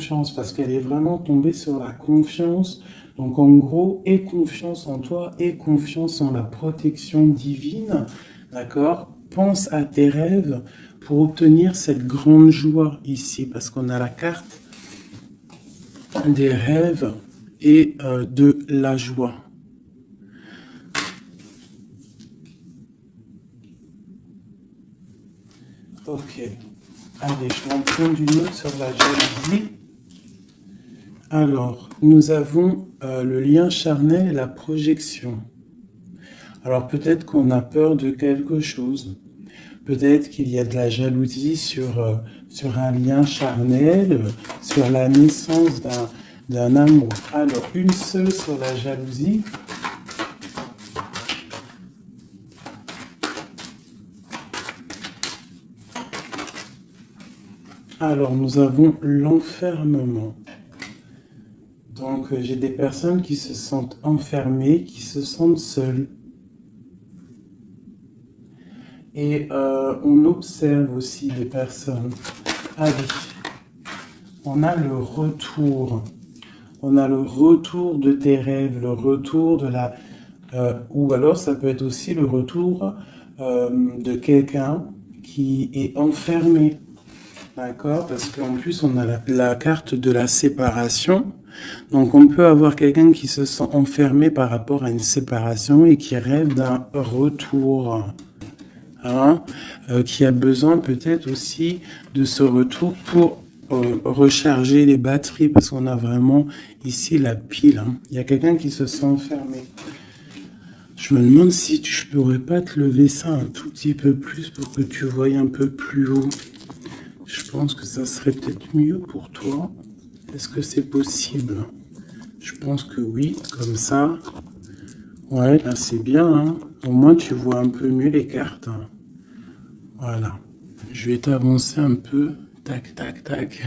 confiance, parce qu'elle est vraiment tombée sur la confiance. Donc en gros, aie confiance en toi, aie confiance en la protection divine, d'accord? Pense à tes rêves pour obtenir cette grande joie ici, parce qu'on a la carte des rêves et de la joie. Ok. Allez, je vais en prendre une autre sur la jalousie. Alors, nous avons le lien charnel et la projection. Alors, peut-être qu'on a peur de quelque chose. Peut-être qu'il y a de la jalousie sur un lien charnel, sur la naissance d'un amour. Alors, une seule sur la jalousie. Alors, nous avons l'enfermement. Donc, j'ai des personnes qui se sentent enfermées, qui se sentent seules. Et on observe aussi des personnes. Allez, on a le retour. On a le retour de tes rêves, le retour de la... ou alors ça peut être aussi le retour de quelqu'un qui est enfermé. D'accord? Parce qu'en plus, on a la carte de la séparation. Donc, on peut avoir quelqu'un qui se sent enfermé par rapport à une séparation et qui rêve d'un retour. Hein, qui a besoin peut-être aussi de ce retour pour recharger les batteries, parce qu'on a vraiment ici la pile. Hein. Il y a quelqu'un qui se sent enfermé. Je me demande si je pourrais pas te lever ça un tout petit peu plus pour que tu voyes un peu plus haut. Je pense que ça serait peut-être mieux pour toi. Est-ce que c'est possible? Je pense que oui, comme ça. Ouais, là c'est bien. Hein. Au moins tu vois un peu mieux les cartes. Hein. Voilà. Je vais t'avancer un peu. Tac, tac, tac.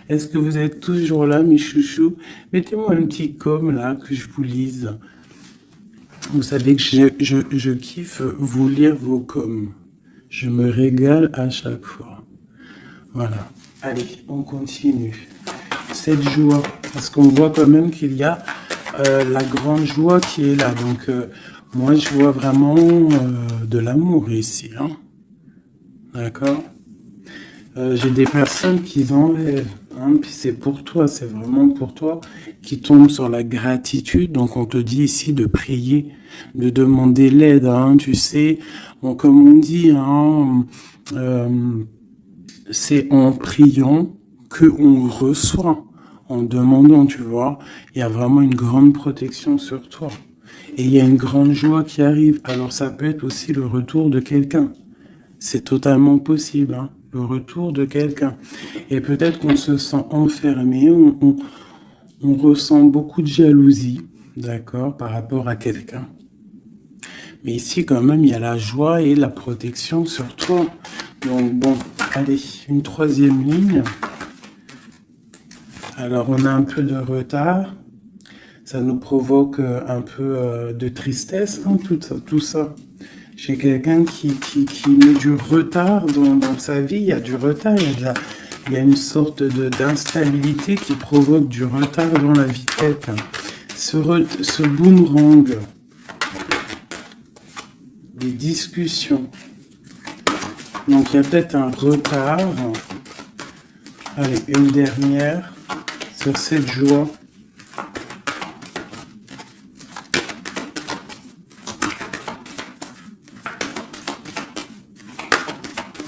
Est-ce que vous êtes toujours là, mes chouchous? Mettez-moi un petit com là, que je vous lise. Vous savez que je kiffe vous lire vos coms. Je me régale à chaque fois. Voilà. Allez, on continue. Cette joie, parce qu'on voit quand même qu'il y a la grande joie qui est là. Donc, moi, je vois vraiment de l'amour ici. Hein. D'accord? J'ai des personnes qui enlèvent, hein, puis c'est pour toi, c'est vraiment pour toi, qui tombent sur la gratitude. Donc on te dit ici de prier, de demander l'aide, hein, tu sais. Bon, comme on dit, hein, c'est en priant que on reçoit, en demandant, tu vois. Il y a vraiment une grande protection sur toi. Et il y a une grande joie qui arrive. Alors ça peut être aussi le retour de quelqu'un. C'est totalement possible, hein, le retour de quelqu'un. Et peut-être qu'on se sent enfermé, on ressent beaucoup de jalousie, d'accord, par rapport à quelqu'un. Mais ici, quand même, il y a la joie et la protection sur toi. Donc, bon, allez, une troisième ligne. Alors, on a un peu de retard. Ça nous provoque un peu de tristesse, hein, tout ça. J'ai quelqu'un qui met du retard dans sa vie. Il y a du retard, il y a une sorte d'instabilité qui provoque du retard dans la vie de quelqu'un. Ce boomerang, des discussions. Donc il y a peut-être un retard. Allez, une dernière sur cette joie.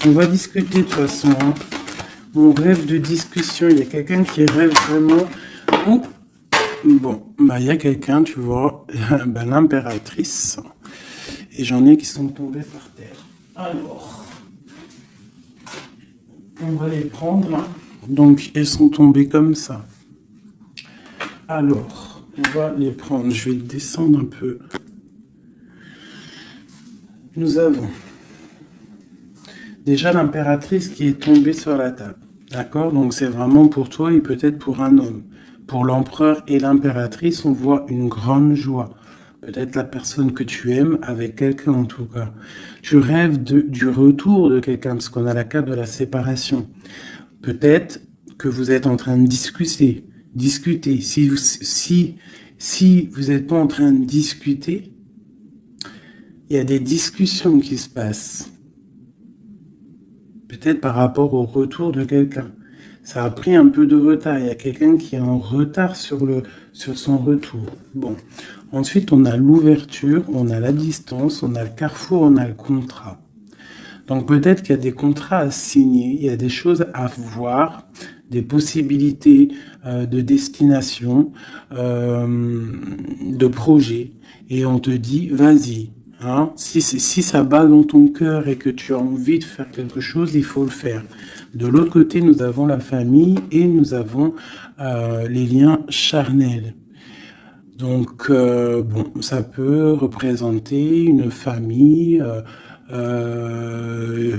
On va discuter de toute façon. Hein. On rêve de discussion. Il y a quelqu'un qui rêve vraiment. Oh. Bon, bah il y a quelqu'un, tu vois, bah, l'impératrice. Et j'en ai qui sont tombés par terre. Alors, on va les prendre. Hein. Donc, elles sont tombées comme ça. Alors, on va les prendre. Je vais descendre un peu. Nous avons déjà l'impératrice qui est tombée sur la table. D'accord? Donc c'est vraiment pour toi et peut-être pour un homme. Pour l'empereur et l'impératrice, on voit une grande joie. Peut-être la personne que tu aimes avec quelqu'un en tout cas. Tu rêves du retour de quelqu'un parce qu'on a la carte de la séparation. Peut-être que vous êtes en train de discuter. Si vous n'êtes pas en train de discuter, il y a des discussions qui se passent. Peut-être par rapport au retour de quelqu'un. Ça a pris un peu de retard. Il y a quelqu'un qui est en retard sur son retour. Bon. Ensuite, on a l'ouverture, on a la distance, on a le carrefour, on a le contrat. Donc peut-être qu'il y a des contrats à signer, il y a des choses à voir, des possibilités de destination, de projet. Et on te dit, vas-y. Hein, si ça bat dans ton cœur et que tu as envie de faire quelque chose, il faut le faire. De l'autre côté, nous avons la famille et nous avons les liens charnels. Donc, bon, ça peut représenter une famille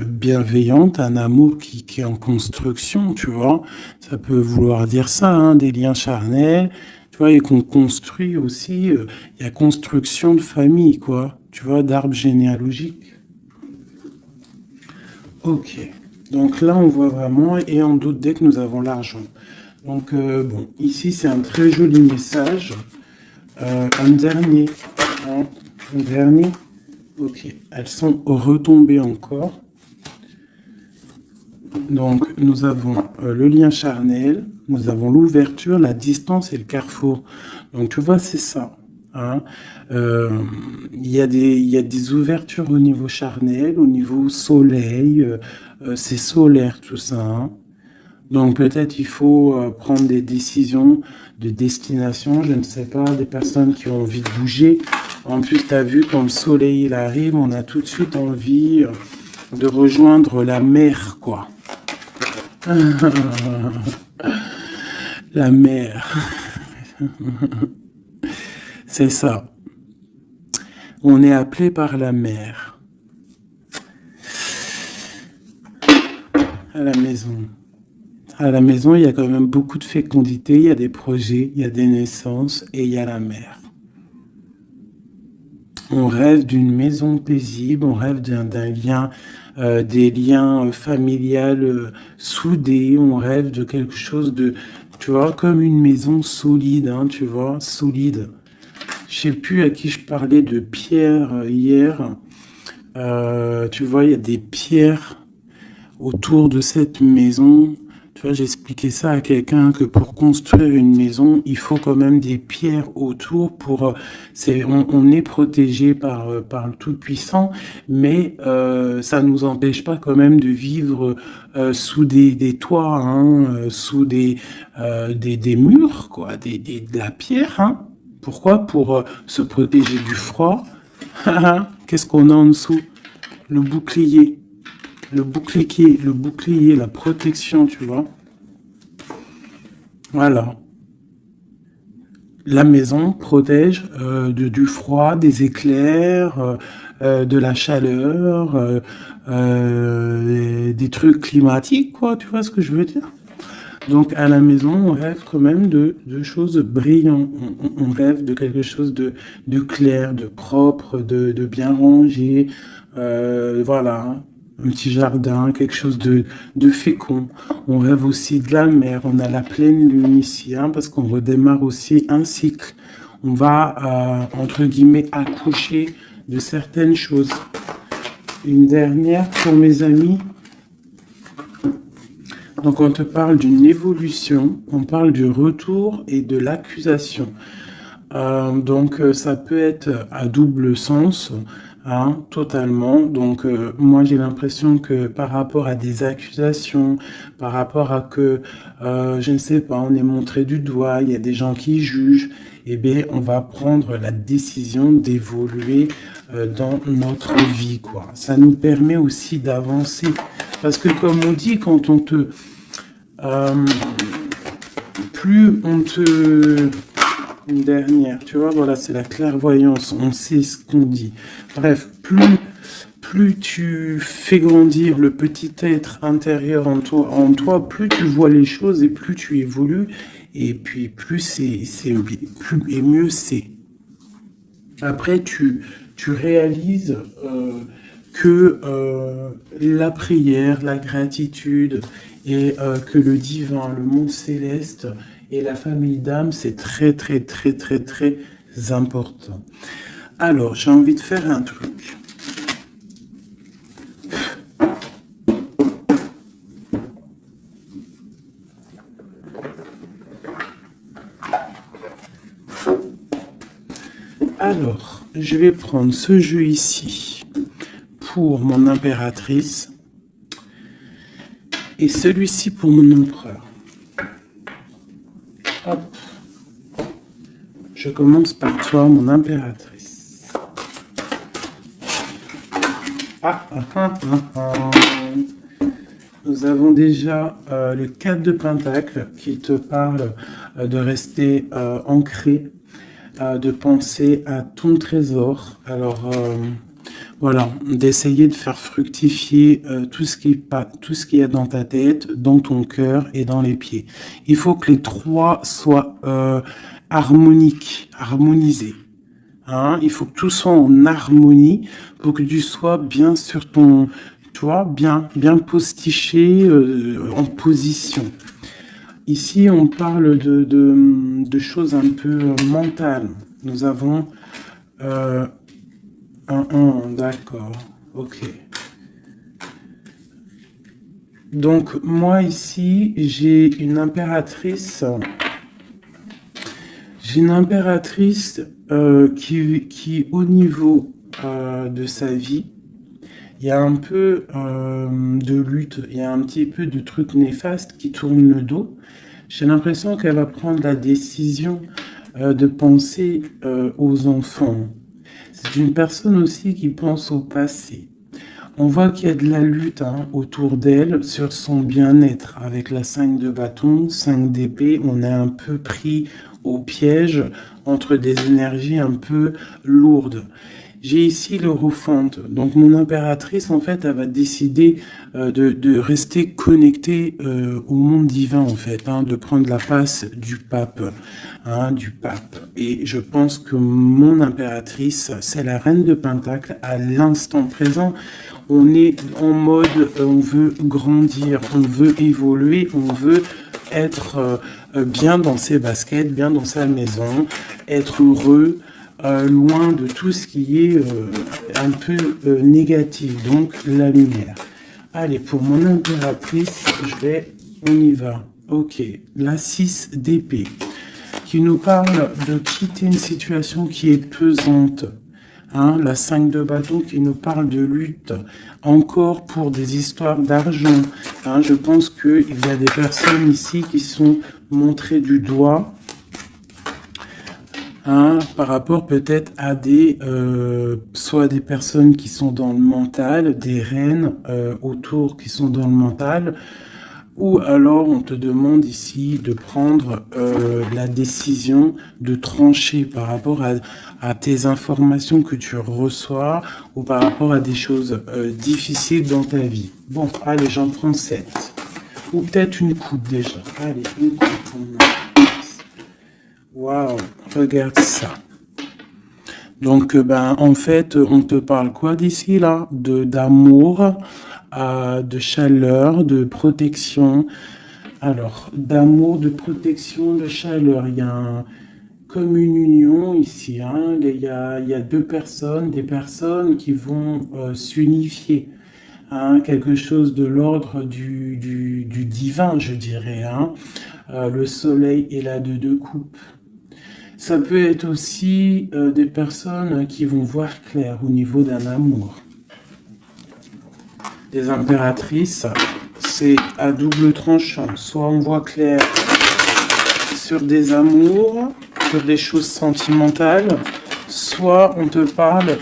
bienveillante, un amour qui est en construction, tu vois. Ça peut vouloir dire ça, hein, des liens charnels, tu vois, et qu'on construit aussi, il y a construction de famille, quoi, tu vois, d'arbre généalogique. Ok, donc là, on voit vraiment, et en d'autres decks, nous avons l'argent. Donc, bon, ici, c'est un très joli message. Un dernier, hein, un dernier. Ok, elles sont retombées encore. Donc, nous avons le lien charnel, nous avons l'ouverture, la distance et le carrefour. Donc, tu vois, c'est ça. Hein. Il y a des ouvertures au niveau charnel, au niveau soleil. C'est solaire, tout ça. Hein. Donc, peut-être il faut prendre des décisions de destination. Je ne sais pas, des personnes qui ont envie de bouger. En plus, tu as vu, quand le soleil il arrive, on a tout de suite envie de rejoindre la mer, quoi. La mer. C'est ça. On est appelé par la mer. À la maison. À la maison, il y a quand même beaucoup de fécondité, il y a des projets, il y a des naissances et il y a la mer. On rêve d'une maison paisible, on rêve d'un lien, des liens familiales soudés, on rêve de quelque chose de, tu vois, comme une maison solide, hein, tu vois, solide. Je sais plus à qui je parlais de pierre hier. Tu vois, il y a des pierres autour de cette maison. Tu vois, j'expliquais ça à quelqu'un que pour construire une maison, il faut quand même des pierres autour pour. On est protégé par le Tout-Puissant, mais ça nous empêche pas quand même de vivre sous des toits, hein, sous des murs, quoi, de la pierre. Hein. Pourquoi? Pour se protéger du froid. Qu'est-ce qu'on a en dessous? Le bouclier. Le bouclier, la protection, tu vois. Voilà. La maison protège du froid, des éclairs, de la chaleur, des trucs climatiques, quoi. Tu vois ce que je veux dire? Donc, à la maison, on rêve quand même de choses brillantes. On rêve de quelque chose de clair, de propre, de bien rangé. Voilà. Un petit jardin, quelque chose de fécond. On rêve aussi de la mer. On a la pleine lune ici, hein, parce qu'on redémarre aussi un cycle. On va, entre guillemets, accoucher de certaines choses. Une dernière pour mes amis. Donc, on te parle d'une évolution, on parle du retour et de l'accusation. Donc, ça peut être à double sens, hein, totalement. Donc, moi, j'ai l'impression que par rapport à des accusations, par rapport à que, je ne sais pas, on est montré du doigt, il y a des gens qui jugent, eh bien, on va prendre la décision d'évoluer dans notre vie, quoi. Ça nous permet aussi d'avancer. Parce que, comme on dit, quand on te... plus on te... Une dernière, tu vois, voilà, c'est la clairvoyance, on sait ce qu'on dit. Bref, plus tu fais grandir le petit être intérieur en toi, plus tu vois les choses et plus tu évolues, et puis plus et mieux c'est. Après, tu réalises que la prière, la gratitude et que le divin, le monde céleste et la famille d'âme, c'est très, très, très, très, très important. Alors, j'ai envie de faire un truc. Alors, je vais prendre ce jeu ici pour mon impératrice et celui-ci pour mon empereur. Hop. Je commence par toi, mon impératrice. Nous avons déjà le 4 de Pentacle qui te parle de rester ancré, de penser à ton trésor. Alors voilà, d'essayer de faire fructifier tout ce qu'il y a dans ta tête, dans ton cœur et dans les pieds. Il faut que les trois soient harmoniques, harmonisés. Hein, il faut que tout soit en harmonie pour que tu sois bien sur ton, tu vois, bien postiché en position. Ici, on parle de choses un peu mentales. Nous avons d'accord, ok. Donc, moi, ici, j'ai une impératrice. J'ai une impératrice qui, au niveau de sa vie, il y a un peu de lutte, il y a un petit peu de trucs néfastes qui tournent le dos. J'ai l'impression qu'elle va prendre la décision de penser aux enfants. C'est une personne aussi qui pense au passé. On voit qu'il y a de la lutte autour d'elle sur son bien-être. Avec la 5 de bâton, 5 d'épée, on est un peu pris au piège entre des énergies un peu lourdes. J'ai ici l'Hierophante. Donc mon impératrice, en fait, elle va décider de rester connectée au monde divin, en fait, de prendre la place du pape, Et je pense que mon impératrice, c'est la reine de Pentacle à l'instant présent. On est en mode, on veut grandir, on veut évoluer, on veut être bien dans ses baskets, bien dans sa maison, être heureux, loin de tout ce qui est un peu négatif, donc la lumière. Allez, pour mon impératrice, on y va. Ok, la 6 d'épée, qui nous parle de quitter une situation qui est pesante. La 5 de bâton qui nous parle de lutte, encore pour des histoires d'argent. Je pense qu'il y a des personnes ici qui sont montrées du doigt, par rapport peut-être à soit des personnes qui sont dans le mental, des reines autour qui sont dans le mental, ou alors on te demande ici de prendre la décision de trancher par rapport à tes informations que tu reçois ou par rapport à des choses difficiles dans ta vie. Bon, allez, j'en prends 7. Ou peut-être une coupe déjà. Allez, une coupe pour moi. Waouh, regarde ça. Donc, en fait, on te parle quoi d'ici là? D'amour, de chaleur, de protection. Alors, d'amour, de protection, de chaleur. Il y a comme une union ici. Il y a deux personnes, des personnes qui vont s'unifier. Quelque chose de l'ordre du divin, je dirais. Le soleil et la deux coupes. Ça peut être aussi des personnes qui vont voir clair au niveau d'un amour. Des impératrices, c'est à double tranchant. Soit on voit clair sur des amours, sur des choses sentimentales, soit on te parle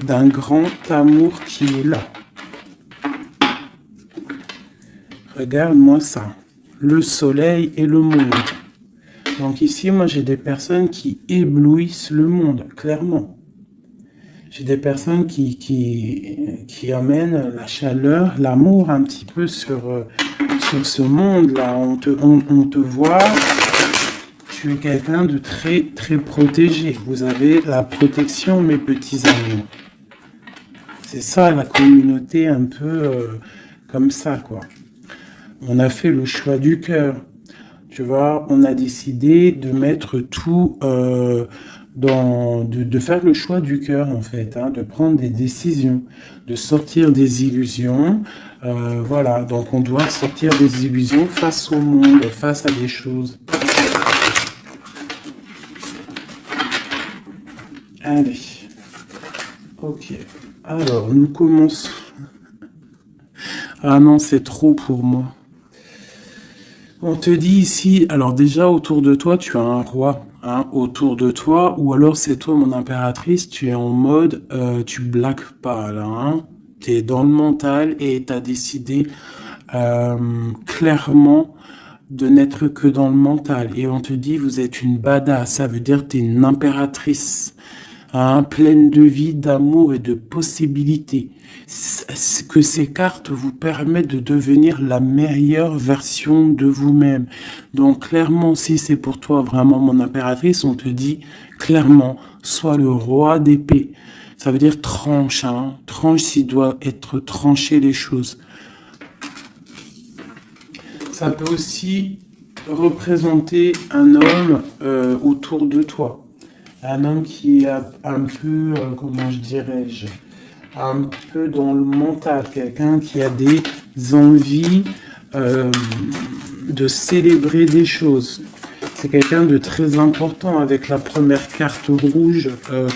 d'un grand amour qui est là. Regarde-moi ça. Le soleil et le monde. Donc ici, moi, j'ai des personnes qui éblouissent le monde, clairement. J'ai des personnes qui amènent la chaleur, l'amour un petit peu sur ce monde-là. On te voit, tu es quelqu'un de très, très protégé. Vous avez la protection, mes petits amours. C'est ça la communauté un peu comme ça, quoi. On a fait le choix du cœur. Tu vois, on a décidé de mettre tout de faire le choix du cœur, en fait, hein, de prendre des décisions, de sortir des illusions. Voilà, donc on doit sortir des illusions face au monde, face à des choses. Allez. Ok. Alors, nous commençons. Ah non, c'est trop pour moi. On te dit ici, alors déjà autour de toi, tu as un roi, hein, autour de toi, ou alors c'est toi mon impératrice, tu es en mode, tu blagues pas là, hein, tu es dans le mental et tu as décidé clairement de n'être que dans le mental. Et on te dit, vous êtes une badass, ça veut dire que tu es une impératrice. Hein, pleine de vie, d'amour et de possibilités. Que ces cartes vous permettent de devenir la meilleure version de vous-même. Donc clairement, si c'est pour toi vraiment mon impératrice, on te dit clairement, sois le roi d'épée. Ça veut dire tranche, hein, tranche s'il doit être tranché les choses. Ça peut aussi représenter un homme autour de toi. Un homme qui est un peu, comment je dirais-je, un peu dans le mental, quelqu'un qui a des envies de célébrer des choses. C'est quelqu'un de très important avec la première carte rouge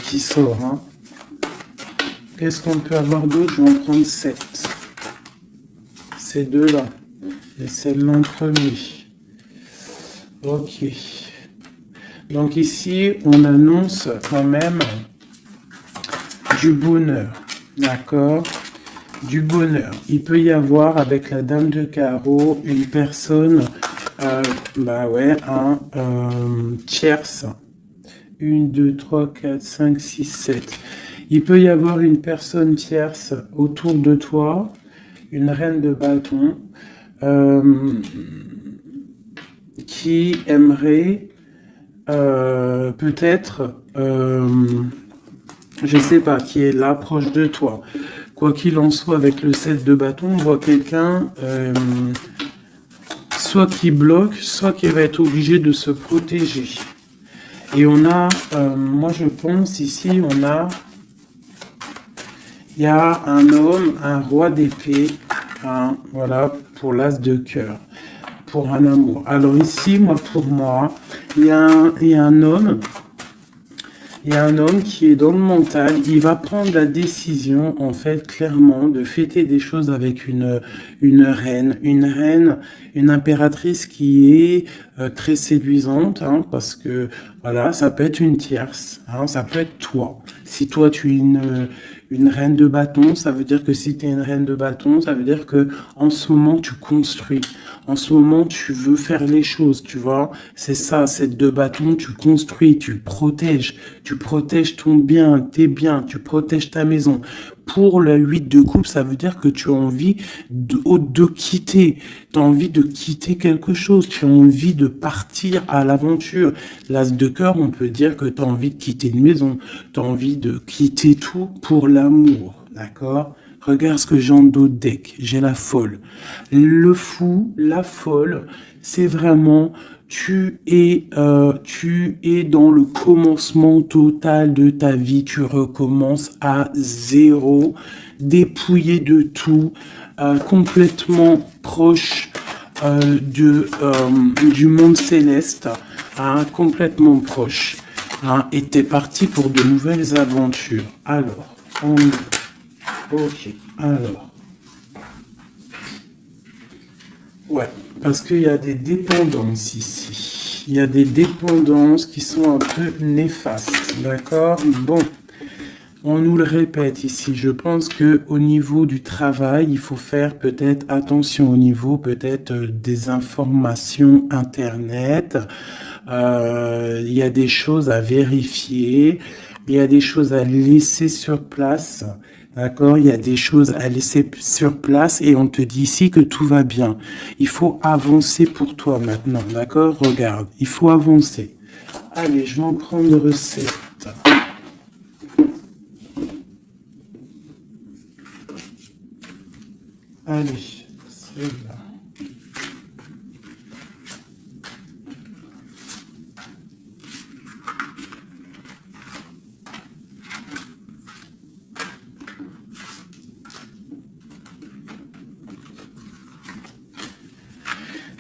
qui sort. Hein. Qu'est-ce qu'on peut avoir d'autre? Je vais en prendre 7. Ces deux-là. Et celle-là en premier. Ok. Donc ici, on annonce quand même du bonheur, d'accord? Du bonheur. Il peut y avoir avec la dame de carreau une personne, un tierce. 1, 2, 3, 4, 5, 6, 7. Il peut y avoir une personne tierce autour de toi, une reine de bâton, qui aimerait peut-être, je sais pas, qui est là proche de toi. Quoi qu'il en soit, avec le 7 de bâton, on voit quelqu'un soit qui bloque, soit qui va être obligé de se protéger. Et on a, moi je pense ici, il y a un homme, un roi d'épée, hein, voilà, pour l'as de cœur. Pour un amour. Alors ici, pour moi, il y a un homme qui est dans le mental. Il va prendre la décision, en fait, clairement, de fêter des choses avec une reine, une impératrice qui est très séduisante, hein, parce que voilà, ça peut être une tierce, hein, ça peut être toi. Si toi tu es une reine de bâton, ça veut dire que si tu es une reine de bâton, ça veut dire que en ce moment tu construis. En ce moment, tu veux faire les choses, tu vois. C'est ça, cette deux bâtons, tu construis, tu protèges ton bien, tes biens, tu protèges ta maison. Pour le 8 de coupe, ça veut dire que tu as envie de quitter. Tu as envie de quitter quelque chose. Tu as envie de partir à l'aventure. L'as de cœur, on peut dire que tu as envie de quitter une maison. Tu as envie de quitter tout pour l'amour. D'accord ? Regarde ce que j'ai en dos de deck. J'ai la folle. Le fou, la folle, c'est vraiment... Tu es dans le commencement total de ta vie. Tu recommences à zéro, dépouillé de tout, complètement proche du monde céleste, hein, complètement proche. Hein, et t'es parti pour de nouvelles aventures. Alors, ok, alors. Ouais, parce qu'il y a des dépendances ici. Il y a des dépendances qui sont un peu néfastes, d'accord? Bon, on nous le répète ici. Je pense que au niveau du travail, il faut faire peut-être attention au niveau peut-être des informations Internet. Il y a des choses à vérifier. Il y a des choses à laisser sur place. D'accord, il y a des choses à laisser sur place et on te dit ici que tout va bien. Il faut avancer pour toi maintenant, d'accord? Regarde, il faut avancer. Allez, je vais en prendre une recette. Allez, c'est là.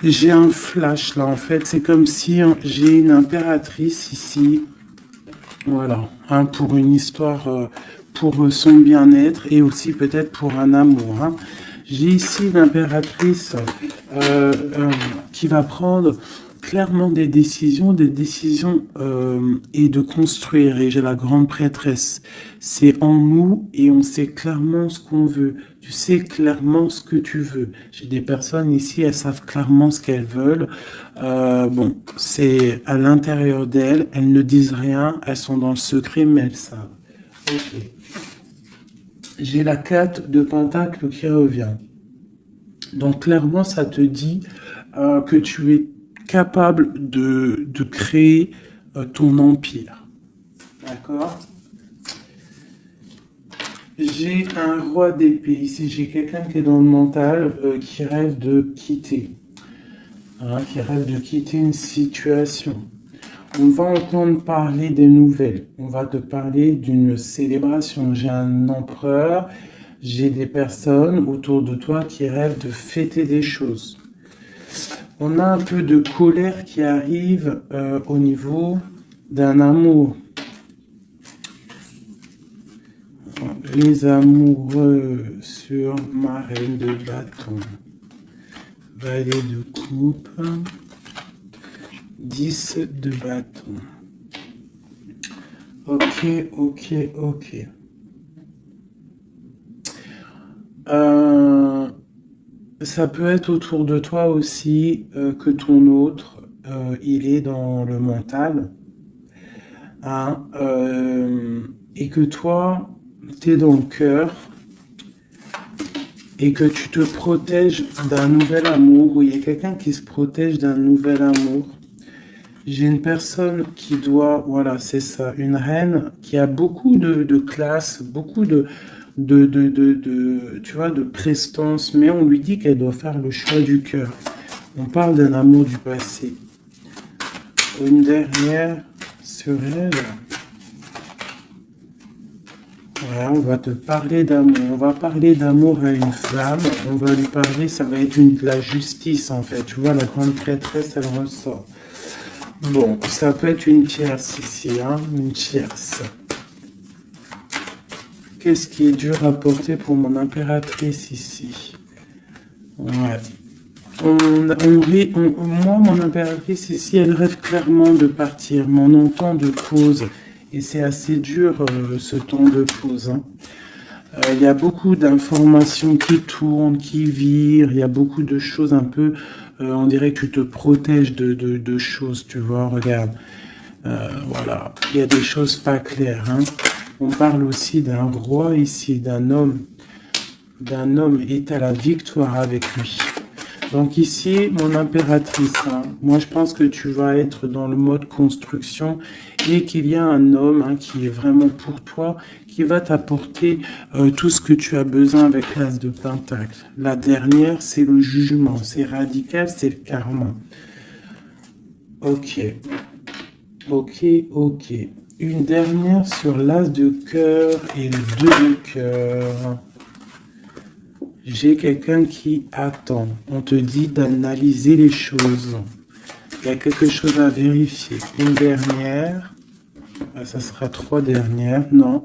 J'ai un flash là, en fait, c'est comme si j'ai une impératrice ici, voilà, hein, pour une histoire, pour son bien-être et aussi peut-être pour un amour. Hein. J'ai ici l'impératrice qui va prendre clairement des décisions et de construire. Et j'ai la grande prêtresse. C'est en nous et on sait clairement ce qu'on veut. Tu sais clairement ce que tu veux. J'ai des personnes ici, elles savent clairement ce qu'elles veulent. Bon, c'est à l'intérieur d'elles. Elles ne disent rien. Elles sont dans le secret, mais elles savent. Ok. J'ai la 4 de Pentacle qui revient. Donc clairement, ça te dit que tu es capable de créer ton empire. D'accord? J'ai un roi d'épée. Ici, j'ai quelqu'un qui est dans le mental, qui rêve de quitter. Hein, qui rêve de quitter une situation. On va entendre parler des nouvelles. On va te parler d'une célébration. J'ai un empereur. J'ai des personnes autour de toi qui rêvent de fêter des choses. On a un peu de colère qui arrive au niveau d'un amour. Les amoureux sur ma reine de bâton. Valet de coupe. 10 de bâton. Ok, ok, ok. Ça peut être autour de toi aussi que ton autre, il est dans le mental. Hein, et que toi, tu es dans le cœur. Et que tu te protèges d'un nouvel amour. Ou il y a quelqu'un qui se protège d'un nouvel amour. J'ai une personne qui doit, voilà, c'est ça, une reine qui a beaucoup de classe, beaucoup tu vois, de prestance, mais on lui dit qu'elle doit faire le choix du cœur. On parle d'un amour du passé. Une dernière sur elle. Voilà, on va te parler d'amour. On va parler d'amour à une femme. On va lui parler, ça va être de la justice en fait. Tu vois, la grande prêtresse, elle ressort. Bon, ça peut être une tierce ici, hein, une tierce. Qu'est-ce qui est dur à porter pour mon impératrice ici? Ouais. Moi, mon impératrice ici, elle rêve clairement de partir, mais on entend de pause. Et c'est assez dur, ce temps de pause. Hein. Il y a beaucoup d'informations qui tournent, qui virent. Il y a beaucoup de choses un peu... on dirait que tu te protèges de choses, tu vois, regarde. Voilà, il y a des choses pas claires. Hein. On parle aussi d'un roi ici, d'un homme. D'un homme est à la victoire avec lui. Donc ici, mon impératrice, hein, moi je pense que tu vas être dans le mode construction et qu'il y a un homme hein, qui est vraiment pour toi, qui va t'apporter tout ce que tu as besoin avec l'as de pentacle. La dernière, c'est le jugement, c'est radical, c'est le karma. Ok, ok, ok. Une dernière sur l'as de cœur et le 2 de cœur. J'ai quelqu'un qui attend. On te dit d'analyser les choses. Il y a quelque chose à vérifier. Une dernière. Ça sera 3 dernières. Non.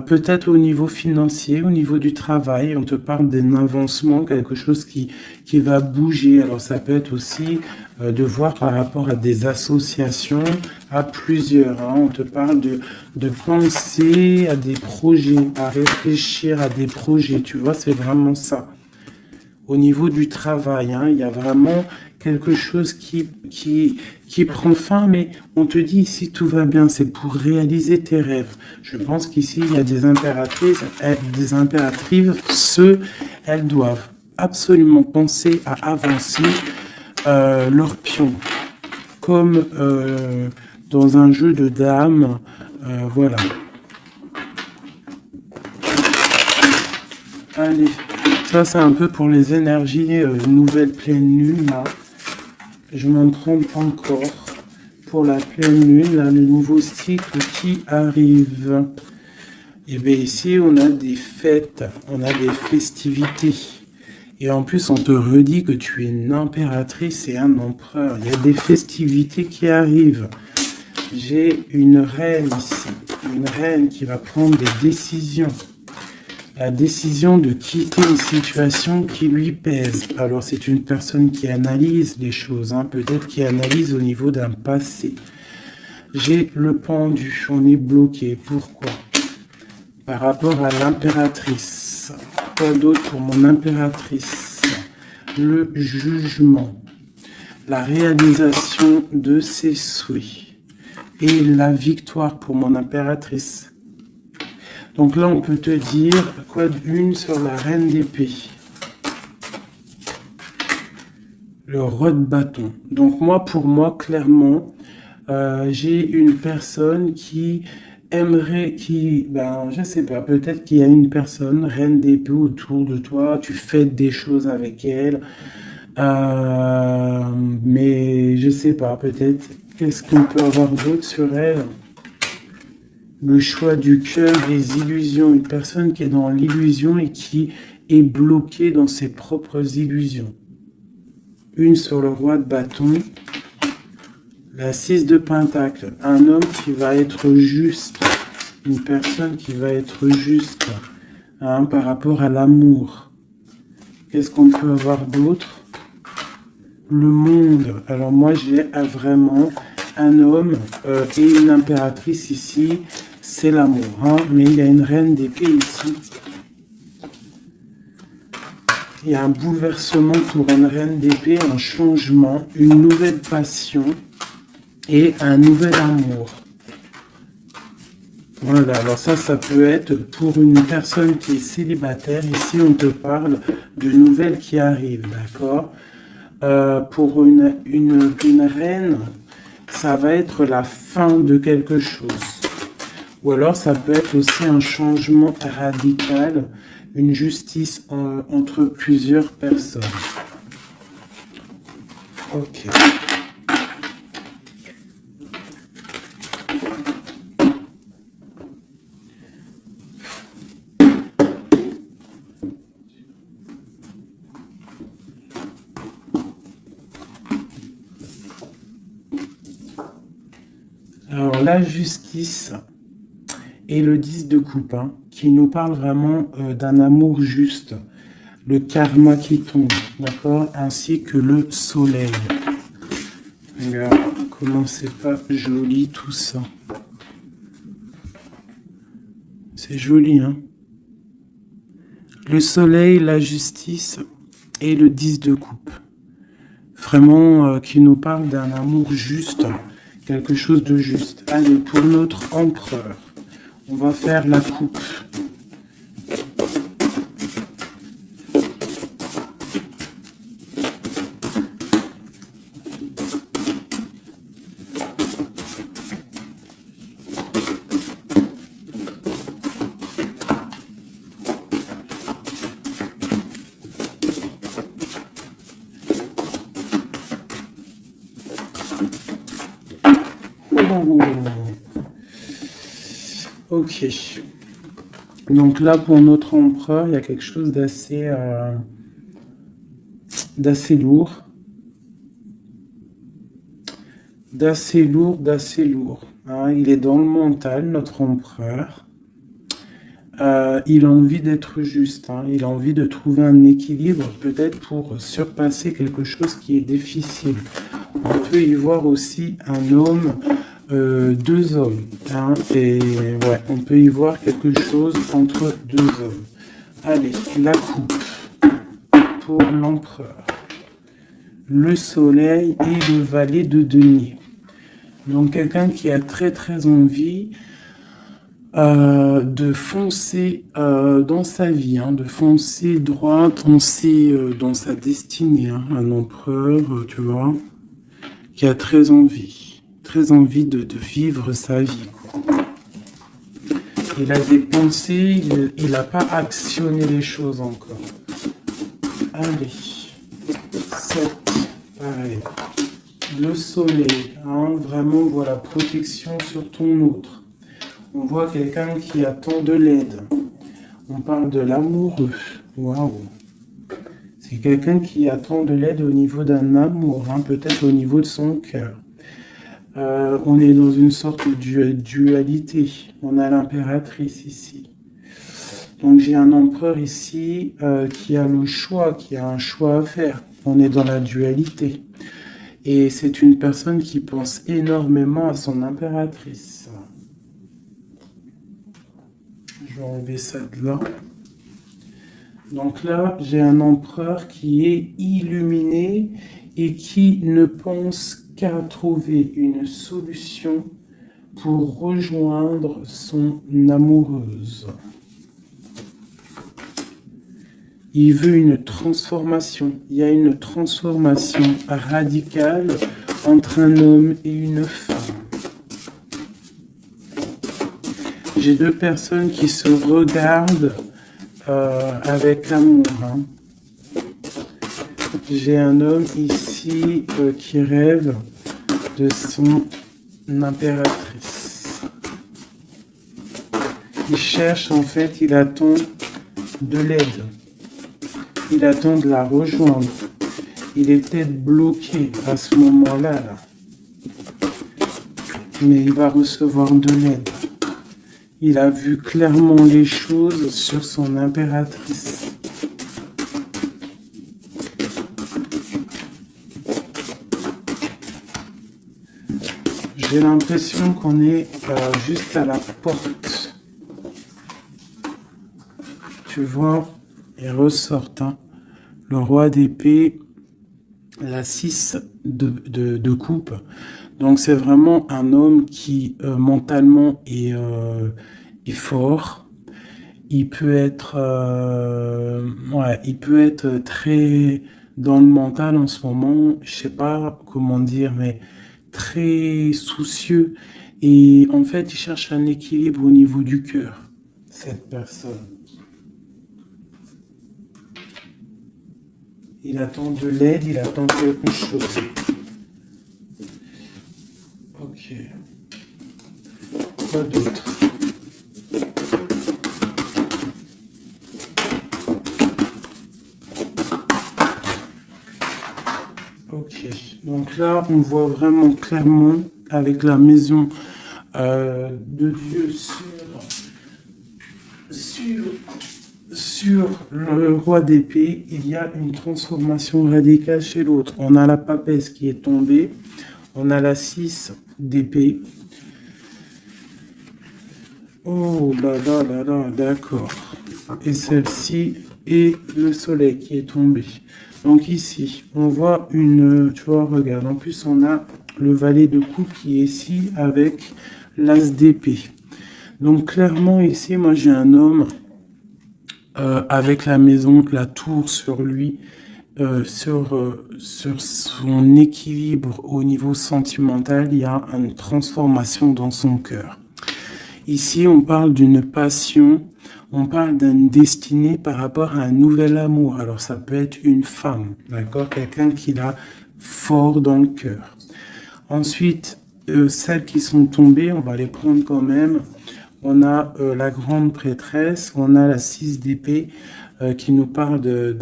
Peut-être au niveau financier, au niveau du travail. On te parle d'un avancement, quelque chose qui va bouger. Alors ça peut être aussi de voir par rapport à des associations, à plusieurs. Hein. On te parle de penser à des projets, à réfléchir à des projets. Tu vois, c'est vraiment ça. Au niveau du travail, hein, il y a vraiment quelque chose qui prend fin, mais on te dit ici tout va bien, c'est pour réaliser tes rêves. Je pense qu'ici, il y a des impératrices, elles doivent absolument penser à avancer leur pion, comme dans un jeu de dames, voilà. Allez, ça c'est un peu pour les énergies nouvelle pleine lune là. Je m'en trompe encore. Pour la pleine lune, là, le nouveau cycle qui arrive. Et bien ici, on a des fêtes, on a des festivités. Et en plus, on te redit que tu es une impératrice et un empereur. Il y a des festivités qui arrivent. J'ai une reine ici. Une reine qui va prendre des décisions. La décision de quitter une situation qui lui pèse. Alors, c'est une personne qui analyse les choses, hein, peut-être qui analyse au niveau d'un passé. J'ai le pendu, on est bloqué. Pourquoi? Par rapport à l'impératrice. Quoi d'autre pour mon impératrice? Le jugement. La réalisation de ses souhaits. Et la victoire pour mon impératrice. Donc là, on peut te dire quoi d'une sur la reine d'épée. Le roi de bâton. Donc moi, pour moi, clairement, j'ai une personne qui aimerait, je sais pas, peut-être qu'il y a une personne, reine d'épée autour de toi, tu fais des choses avec elle, mais je sais pas, peut-être, qu'est-ce qu'on peut avoir d'autre sur elle? Le choix du cœur, les illusions, une personne qui est dans l'illusion et qui est bloquée dans ses propres illusions. Une sur le roi de bâton. La 6 de pentacle, un homme qui va être juste, une personne qui va être juste hein, par rapport à l'amour. Qu'est-ce qu'on peut avoir d'autre? Le monde. Alors moi j'ai vraiment un homme et une impératrice ici, c'est l'amour. Hein, mais il y a une reine d'épée ici. Il y a un bouleversement pour une reine d'épée, un changement, une nouvelle passion. Et un nouvel amour. Voilà, alors ça peut être pour une personne qui est célibataire. Ici, on te parle de nouvelles qui arrivent, d'accord? Pour une reine, ça va être la fin de quelque chose. Ou alors, ça peut être aussi un changement radical, une justice entre plusieurs personnes. Ok. Alors, la justice et le 10 de coupe, hein, qui nous parle vraiment d'un amour juste, le karma qui tombe, d'accord, ainsi que le soleil. Regarde, comment c'est pas joli tout ça. C'est joli, hein. Le soleil, la justice et le 10 de coupe. Vraiment, qui nous parle d'un amour juste. Quelque chose de juste. Allez, pour notre empereur, on va faire la coupe. Ok. Donc là, pour notre empereur, il y a quelque chose d'assez lourd. D'assez lourd. Hein. Il est dans le mental, notre empereur. Il a envie d'être juste. Hein. Il a envie de trouver un équilibre, peut-être pour surpasser quelque chose qui est difficile. On peut y voir aussi un homme, deux hommes. Hein, et ouais, on peut y voir quelque chose entre deux hommes. Allez, la coupe pour l'empereur. Le soleil et le valet de denier. Donc quelqu'un qui a très envie de foncer dans sa vie, hein, de foncer droit, foncer dans sa destinée. Hein, un empereur, tu vois, qui a très envie de vivre sa vie. Quoi. Il a des pensées, il n'a pas actionné les choses encore. Allez, 7, pareil. Le soleil, hein, vraiment, voilà, protection sur ton autre. On voit quelqu'un qui attend de l'aide. On parle de l'amoureux. Waouh. C'est quelqu'un qui attend de l'aide au niveau d'un amour, hein, peut-être au niveau de son cœur. On est dans une sorte de dualité. On a l'impératrice ici. Donc j'ai un empereur ici qui a le choix, qui a un choix à faire. On est dans la dualité. Et c'est une personne qui pense énormément à son impératrice. Je vais enlever ça de là. Donc là, j'ai un empereur qui est illuminé et qui ne pense qu'à trouver une solution pour rejoindre son amoureuse. Il veut une transformation. Il y a une transformation radicale entre un homme et une femme. J'ai deux personnes qui se regardent avec amour. Hein. J'ai un homme ici qui rêve de son impératrice. Il cherche, en fait, il attend de l'aide. Il attend de la rejoindre. Il est peut-être bloqué à ce moment-là. Là. Mais il va recevoir de l'aide. Il a vu clairement les choses sur son impératrice. J'ai l'impression qu'on est juste à la porte. Tu vois, ils ressortent. Hein. Le roi d'épée, la 6 de coupe. Donc c'est vraiment un homme qui mentalement est fort. Il peut être très dans le mental en ce moment, je sais pas comment dire, mais très soucieux. Et en fait, il cherche un équilibre au niveau du cœur, cette personne. Il attend de l'aide, il attend quelque chose. Ok. Quoi d'autre? Ok. Donc là, on voit vraiment clairement avec la maison de Dieu sur le roi d'épée, il y a une transformation radicale chez l'autre. On a la papesse qui est tombée. On a la 6 d'épée. Oh là là là là, d'accord. Et celle-ci est le soleil qui est tombé. Donc ici, on voit une... Tu vois, regarde, en plus on a le valet de coupe qui est ici avec l'as d'épée. Donc clairement ici, moi j'ai un homme avec la maison, la tour sur lui, sur son équilibre au niveau sentimental, il y a une transformation dans son cœur. Ici, on parle d'une passion, on parle d'une destinée par rapport à un nouvel amour. Alors, ça peut être une femme, d'accord? Quelqu'un qui l'a fort dans le cœur. Ensuite, celles qui sont tombées, on va les prendre quand même. On a la grande prêtresse, on a la 6 d'épée qui nous parle de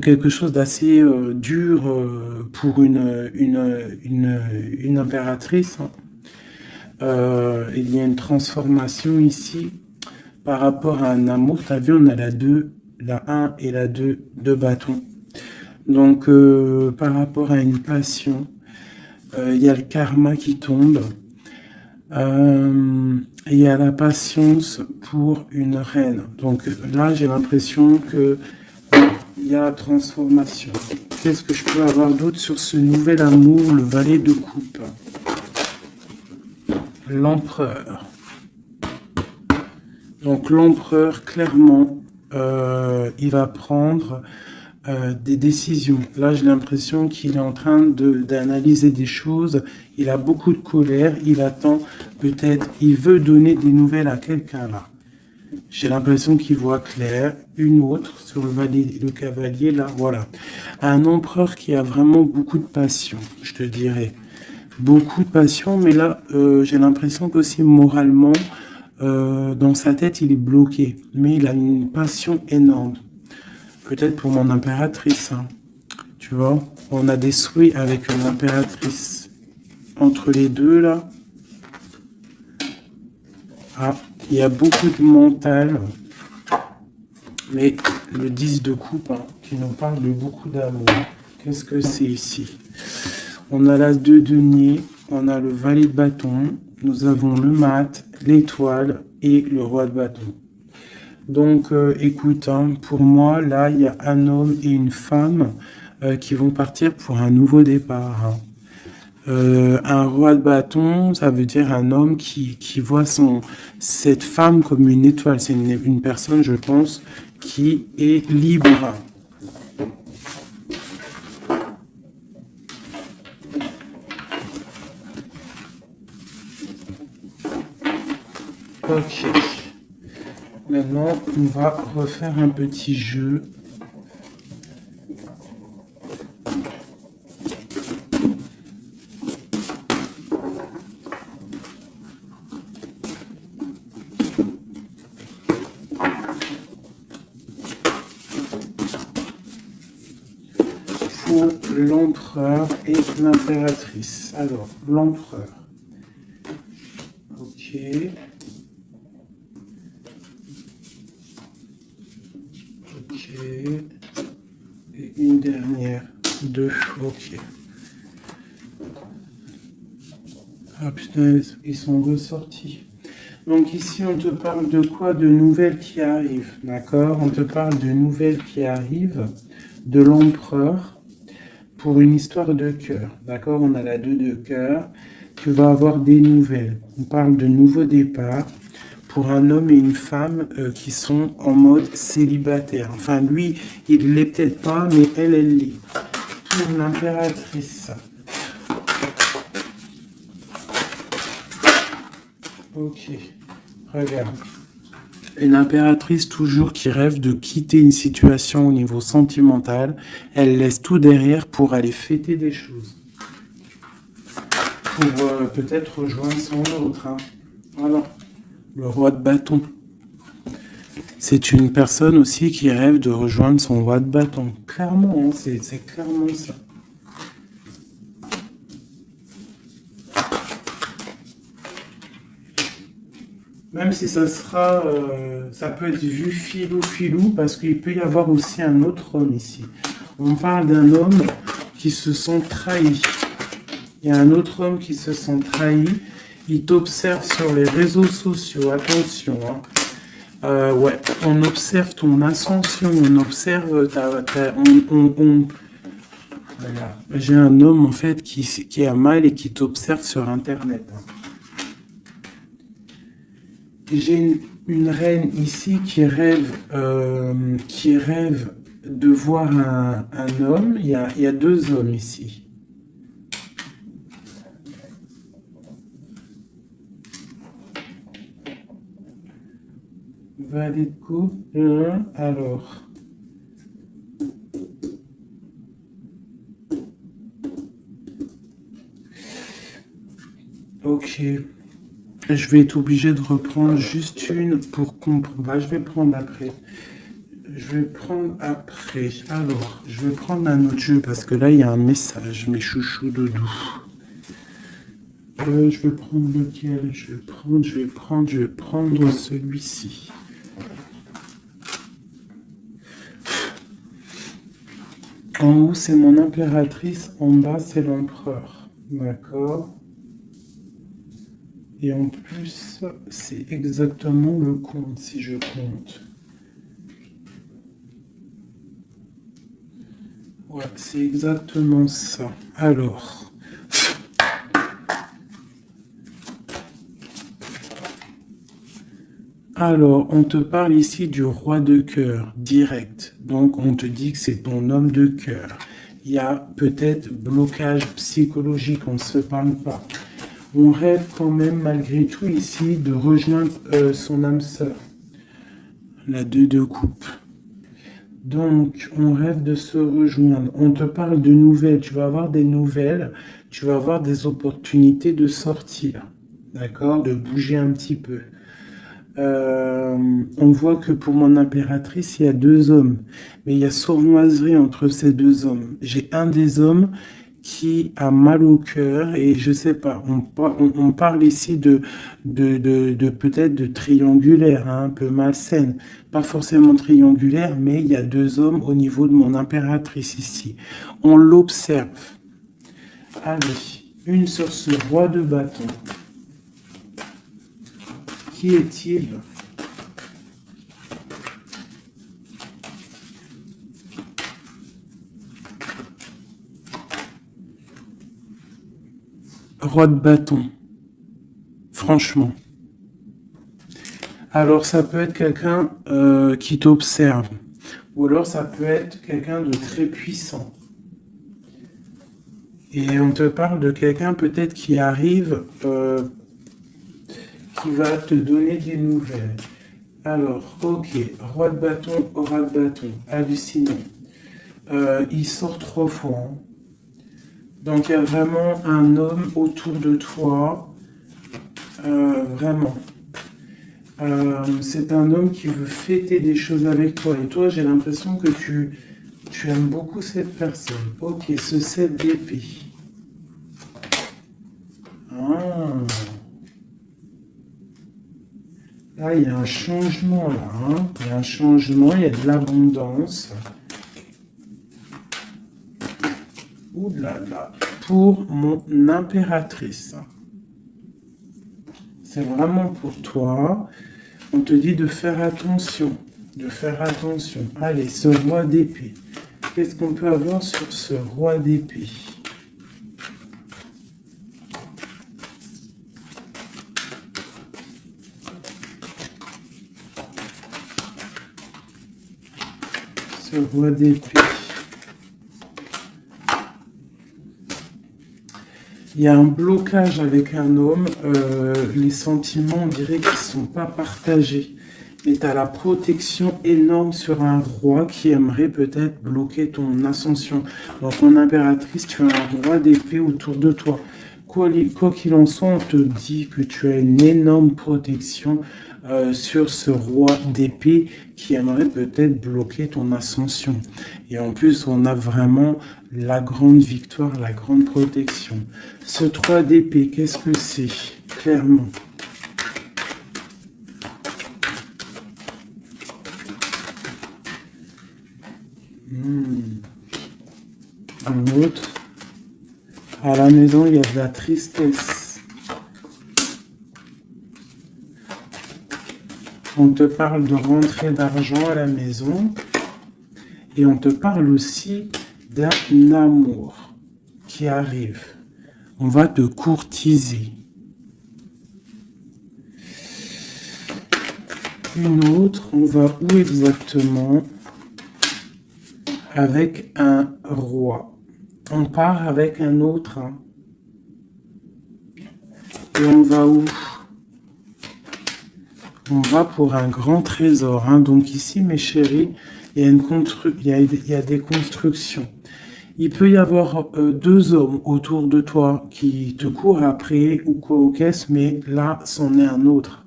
quelque chose d'assez dur pour une impératrice. Hein. Il y a une transformation ici par rapport à un amour. Tu as vu, on a la 2, la 1 et la 2 de bâton. Donc, par rapport à une passion, il y a le karma qui tombe. Il y a la patience pour une reine. Donc là, j'ai l'impression que il y a transformation. Qu'est-ce que je peux avoir d'autre sur ce nouvel amour, le valet de coupe? L'empereur. Donc l'empereur, clairement, il va prendre des décisions. Là, j'ai l'impression qu'il est en train d'analyser des choses. Il a beaucoup de colère. Il attend peut-être, il veut donner des nouvelles à quelqu'un là. J'ai l'impression qu'il voit clair. Une autre sur le cavalier là, voilà. Un empereur qui a vraiment beaucoup de passion, je te dirais. Beaucoup de passion, mais là, j'ai l'impression qu'aussi moralement, dans sa tête, il est bloqué. Mais il a une passion énorme. Peut-être pour mon impératrice, hein. Tu vois, on a des souhaits avec une impératrice. Entre les deux, là. Ah, il y a beaucoup de mental. Mais le 10 de coupe, hein, qui nous parle de beaucoup d'amour. Qu'est-ce que c'est ici? On a l'as de denier, on a le valet de bâton, nous avons le mat, l'étoile et le roi de bâton. Donc, écoute, hein, pour moi, là, il y a un homme et une femme qui vont partir pour un nouveau départ. Hein. Un roi de bâton, ça veut dire un homme qui voit cette femme comme une étoile. C'est une personne, je pense, qui est libre. Ok. Maintenant, on va refaire un petit jeu. Pour l'empereur et l'impératrice. Alors, l'empereur. Ok. Ok. Et une dernière. Deux. Ok. Ah putain, ils sont ressortis. Donc ici, on te parle de quoi? De nouvelles qui arrivent. D'accord? On te parle de nouvelles qui arrivent. De l'empereur. Pour une histoire de cœur. D'accord? On a la 2 de cœur. Tu vas avoir des nouvelles. On parle de nouveaux départs. Pour un homme et une femme qui sont en mode célibataire. Enfin, lui, il l'est peut-être pas, mais elle l'est. Pour l'impératrice. Ok, regarde. Une impératrice toujours qui rêve de quitter une situation au niveau sentimental. Elle laisse tout derrière pour aller fêter des choses. Pour peut-être rejoindre son autre. Hein. Voilà. Le roi de bâton. C'est une personne aussi qui rêve de rejoindre son roi de bâton. Clairement, hein, c'est clairement ça. Même si ça sera, ça peut être vu filou, parce qu'il peut y avoir aussi un autre homme ici. On parle d'un homme qui se sent trahi. Il y a un autre homme qui se sent trahi. Il t'observe sur les réseaux sociaux. Attention, hein. Ouais, on observe ton ascension, on observe voilà. J'ai un homme en fait qui a mal et qui t'observe sur Internet. Hein. J'ai une reine ici qui rêve de voir un homme. Il y a deux hommes ici. Valet de coupe. Alors. Ok. Je vais être obligé de reprendre juste une pour comprendre. Bah, je vais prendre après. Alors, je vais prendre un autre jeu parce que là, il y a un message, mes chouchous doudou. Je vais prendre lequel? Je vais prendre celui-ci. En haut, c'est mon impératrice. En bas, c'est l'empereur. D'accord? Et en plus, c'est exactement le compte, si je compte. Ouais, c'est exactement ça. Alors. Alors, on te parle ici du roi de cœur, direct. Donc, on te dit que c'est ton homme de cœur. Il y a peut-être blocage psychologique, on ne se parle pas. On rêve quand même, malgré tout, ici, de rejoindre son âme sœur. La 2 de coupe. Donc, on rêve de se rejoindre. On te parle de nouvelles. Tu vas avoir des nouvelles. Tu vas avoir des opportunités de sortir. D'accord? De bouger un petit peu. On voit que pour mon impératrice, il y a 2 hommes. Mais il y a sournoiserie entre ces 2 hommes. J'ai un des hommes qui a mal au cœur et je sais pas, on parle ici de peut-être de triangulaire, hein, un peu malsaine. Pas forcément triangulaire, mais il y a 2 hommes au niveau de mon impératrice ici. On l'observe. Allez, une sur ce roi de bâton. Qui est-il? Roi de bâton. Franchement. Alors, ça peut être quelqu'un qui t'observe. Ou alors, ça peut être quelqu'un de très puissant. Et on te parle de quelqu'un peut-être qui arrive, qui va te donner des nouvelles. Alors, ok, roi de bâton, aura de bâton, hallucinant. Il sort 3 fois. Hein. Donc, il y a vraiment un homme autour de toi. Vraiment. C'est un homme qui veut fêter des choses avec toi. Et toi, j'ai l'impression que tu aimes beaucoup cette personne. Ok, ce 7 d'épée. Ah. Là, il y a un changement, là. Hein. Il y a un changement, il y a de l'abondance. Ouh là là. Pour mon impératrice. C'est vraiment pour toi. On te dit de faire attention. De faire attention. Allez, ce roi d'épée. Qu'est-ce qu'on peut avoir sur ce roi d'épée? Ce roi d'épée. Il y a un blocage avec un homme. Les sentiments, on dirait qu'ils ne sont pas partagés. Mais tu as la protection énorme sur un roi qui aimerait peut-être bloquer ton ascension. Donc, mon impératrice, tu as un roi d'épée autour de toi. Quoi qu'il en soit, on te dit que tu as une énorme protection sur ce roi d'épée qui aimerait peut-être bloquer ton ascension. Et en plus, on a vraiment la grande victoire, la grande protection. Ce 3 d'épée, qu'est-ce que c'est? Clairement. Un autre. À la maison, il y a de la tristesse. On te parle de rentrée d'argent à la maison. Et on te parle aussi d'un amour qui arrive. On va te courtiser. Une autre, on va où exactement? Avec un roi. On part avec un autre. Hein. Et on va où? On va pour un grand trésor. Hein. Donc ici, mes chéris, il y a des constructions. Il peut y avoir 2 hommes autour de toi qui te courent après ou quoi aux caisses, mais là, c'en est un autre.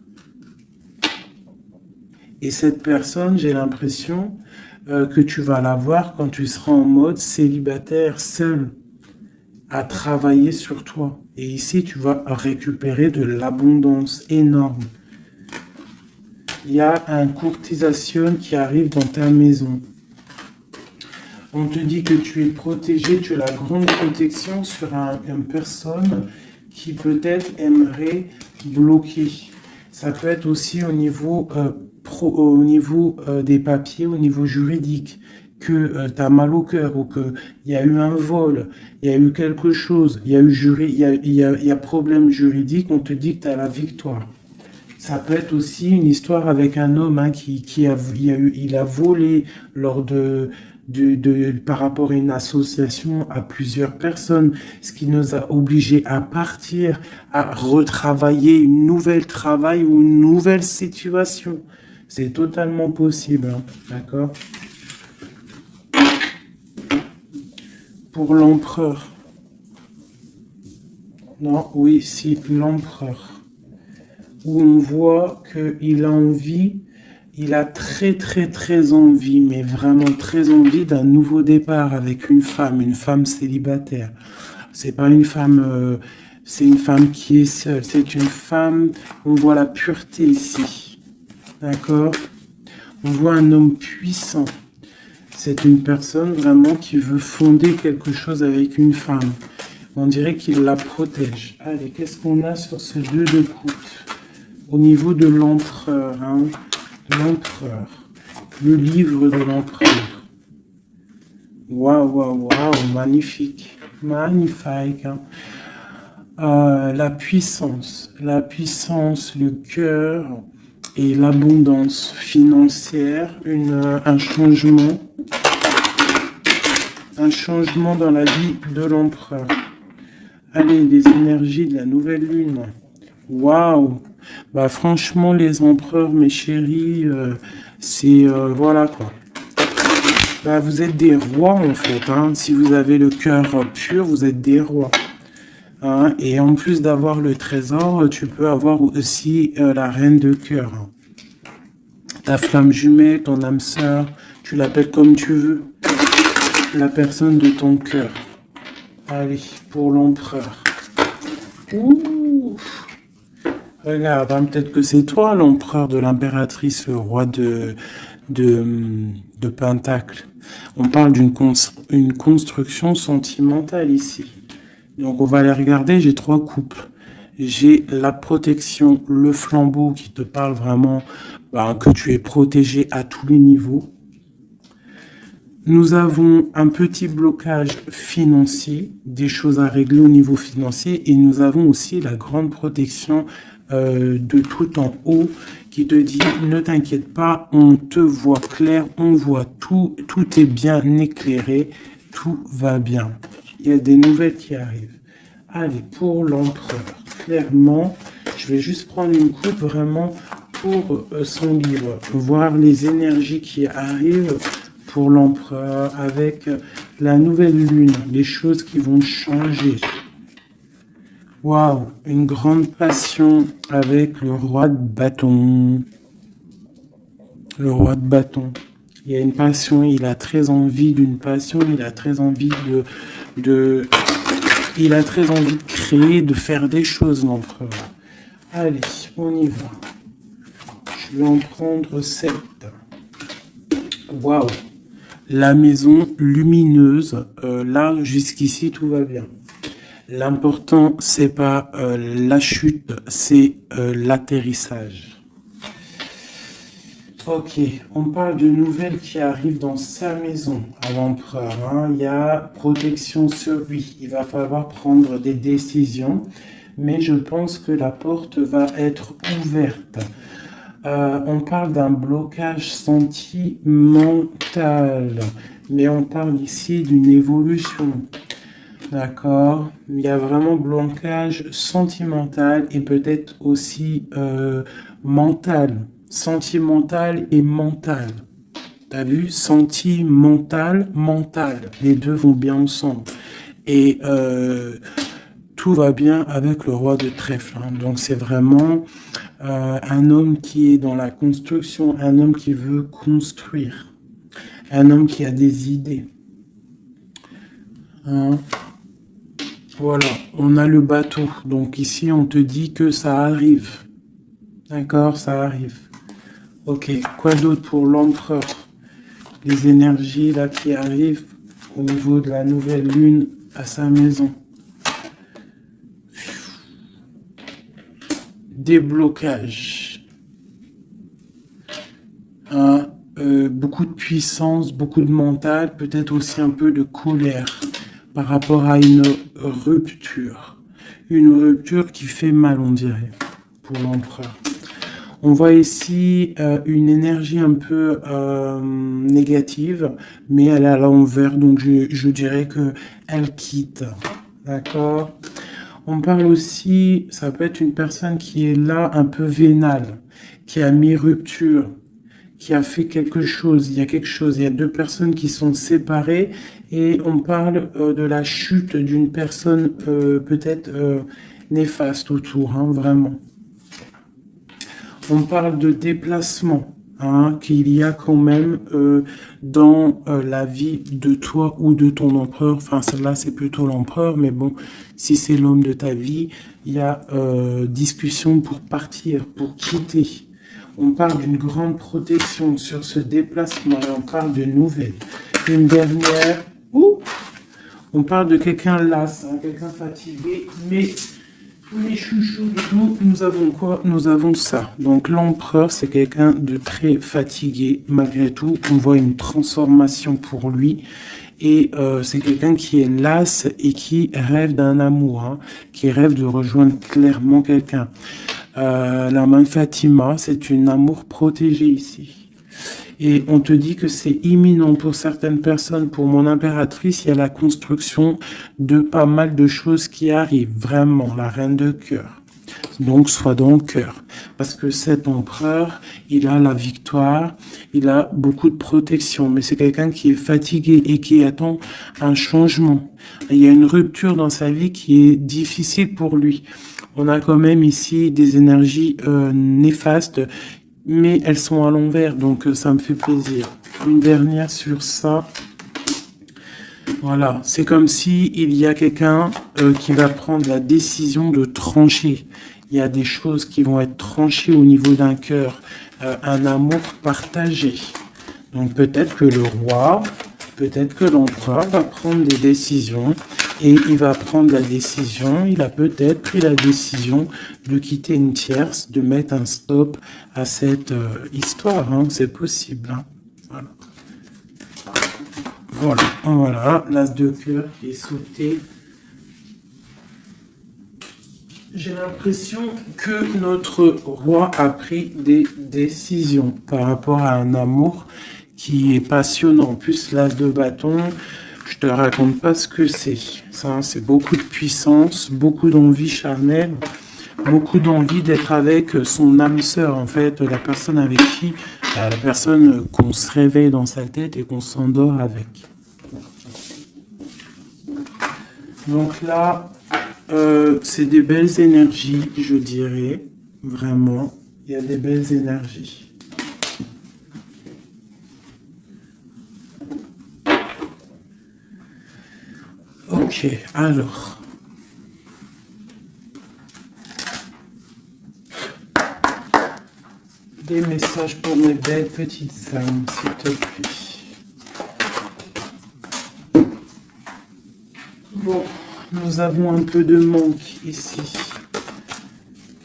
Et cette personne, j'ai l'impression que tu vas la voir quand tu seras en mode célibataire, seul, à travailler sur toi. Et ici, tu vas récupérer de l'abondance énorme. Il y a un courtisation qui arrive dans ta maison. On te dit que tu es protégé, tu as la grande protection sur une personne qui peut-être aimerait bloquer. Ça peut être aussi au niveau des papiers, au niveau juridique, que tu as mal au cœur ou qu'il y a eu un vol, il y a eu quelque chose, il y a problème juridique, on te dit que tu as la victoire. Ça peut être aussi une histoire avec un homme hein, il a volé lors par rapport à une association à plusieurs personnes, ce qui nous a obligés à partir, à retravailler une nouvelle travail ou une nouvelle situation. C'est totalement possible, hein, d'accord? Pour l'empereur. Non, oui, si, l'empereur. Où on voit qu'il a envie, il a très envie, mais vraiment très envie d'un nouveau départ avec une femme célibataire. C'est pas une femme, c'est une femme qui est seule, c'est une femme, on voit la pureté ici, d'accord? On voit un homme puissant. C'est une personne vraiment qui veut fonder quelque chose avec une femme. On dirait qu'il la protège. Allez, qu'est-ce qu'on a sur ce 2 de coupe? Au niveau de l'empereur, hein? L'empereur. Le livre de l'empereur. Waouh, magnifique. Magnifique. Hein? La puissance, le cœur et l'abondance financière, un changement dans la vie de l'empereur. Allez, les énergies de la nouvelle lune. Waouh! Bah franchement, les empereurs, mes chéris, c'est voilà quoi. Bah, vous êtes des rois en fait. Hein. Si vous avez le cœur pur, vous êtes des rois. Hein. Et en plus d'avoir le trésor, tu peux avoir aussi la reine de cœur. Hein. Ta flamme jumelle, ton âme sœur, tu l'appelles comme tu veux. La personne de ton cœur. Allez, pour l'empereur. Ouh. Regarde, hein, peut-être que c'est toi l'empereur de l'impératrice, le roi de Pentacle. On parle d'une construction sentimentale ici. Donc on va aller regarder, j'ai 3 coupes. J'ai la protection, le flambeau qui te parle vraiment que tu es protégé à tous les niveaux. Nous avons un petit blocage financier, des choses à régler au niveau financier, et nous avons aussi la grande protection de tout en haut qui te dit ne t'inquiète pas, on te voit clair, on voit tout, tout est bien éclairé, tout va bien. Il y a des nouvelles qui arrivent. Allez, pour l'empereur, clairement, je vais juste prendre une coupe vraiment pour son livre, voir les énergies qui arrivent pour l'empereur avec la nouvelle lune, les choses qui vont changer. Waouh, une grande passion avec le roi de bâton. Le roi de bâton. Il y a une passion, il a très envie d'une passion, il a très envie il a très envie de créer, de faire des choses, l'empereur. Allez, on y va. Je vais en prendre 7. Waouh. La maison lumineuse. Là, jusqu'ici, tout va bien. L'important, c'est pas la chute, c'est l'atterrissage. Ok, on parle de nouvelles qui arrivent dans sa maison à l'empereur. Hein. Il y a protection sur lui. Il va falloir prendre des décisions, mais je pense que la porte va être ouverte. On parle d'un blocage sentimental, mais on parle ici d'une évolution. D'accord, il y a vraiment blocage sentimental et peut-être aussi mental, sentimental et mental. T'as vu, sentimental, mental, les deux vont bien ensemble. Et tout va bien avec le roi de trèfle. Hein. Donc c'est vraiment un homme qui est dans la construction, un homme qui veut construire, un homme qui a des idées. Hein. Voilà, on a le bateau. Donc ici, on te dit que ça arrive. D'accord, ça arrive. Ok, quoi d'autre pour l'empereur? Les énergies là qui arrivent au niveau de la nouvelle lune à sa maison. Déblocage. Hein, beaucoup de puissance, beaucoup de mental, peut-être aussi un peu de colère par rapport à une rupture. Une rupture qui fait mal, on dirait, pour l'empereur. On voit ici une énergie un peu négative, mais elle est à l'envers, donc je dirais que elle quitte. D'accord? On parle aussi, ça peut être une personne qui est là un peu vénale, qui a mis rupture, qui a fait quelque chose. Il y a quelque chose, il y a deux personnes qui sont séparées et on parle de la chute d'une personne peut-être néfaste autour, hein, vraiment. On parle de déplacement, hein, qu'il y a quand même dans la vie de toi ou de ton empereur. Enfin, celle-là, c'est plutôt l'empereur, mais bon, si c'est l'homme de ta vie, il y a discussion pour partir, pour quitter. On parle d'une grande protection sur ce déplacement et on parle de nouvelles. Une dernière, on parle de quelqu'un las, hein, quelqu'un fatigué, mais... Les chouchous, nous avons quoi? Nous avons ça. Donc l'empereur, c'est quelqu'un de très fatigué. Malgré tout, on voit une transformation pour lui. Et c'est quelqu'un qui est las et qui rêve d'un amour, hein, qui rêve de rejoindre clairement quelqu'un. La main Fatima, c'est un amour protégé ici. Et on te dit que c'est imminent pour certaines personnes. Pour mon impératrice, il y a la construction de pas mal de choses qui arrivent. Vraiment, la reine de cœur. Donc, sois dans le cœur. Parce que cet empereur, il a la victoire, il a beaucoup de protection. Mais c'est quelqu'un qui est fatigué et qui attend un changement. Il y a une rupture dans sa vie qui est difficile pour lui. On a quand même ici des énergies néfastes, mais elles sont à l'envers, donc ça me fait plaisir. Une dernière sur ça. Voilà, c'est comme si il y a quelqu'un qui va prendre la décision de trancher. Il y a des choses qui vont être tranchées au niveau d'un cœur, un amour partagé. Donc peut-être que le roi, peut-être que l'empereur va prendre des décisions et il va prendre la décision, il a peut-être pris la décision de quitter une tierce, de mettre un stop à cette histoire, hein, c'est possible. Hein. Voilà. Voilà, voilà, l'as de cœur qui est sauté. J'ai l'impression que notre roi a pris des décisions par rapport à un amour qui est passionnant. En plus, l'as de bâton, je te raconte pas ce que c'est. Ça, c'est beaucoup de puissance, beaucoup d'envie charnelle, beaucoup d'envie d'être avec son âme sœur, en fait, la personne avec qui, la personne qu'on se réveille dans sa tête et qu'on s'endort avec. Donc là, c'est des belles énergies, je dirais, vraiment. Il y a des belles énergies. Ok, alors. Des messages pour mes belles petites âmes, s'il te plaît. Bon, nous avons un peu de manque ici.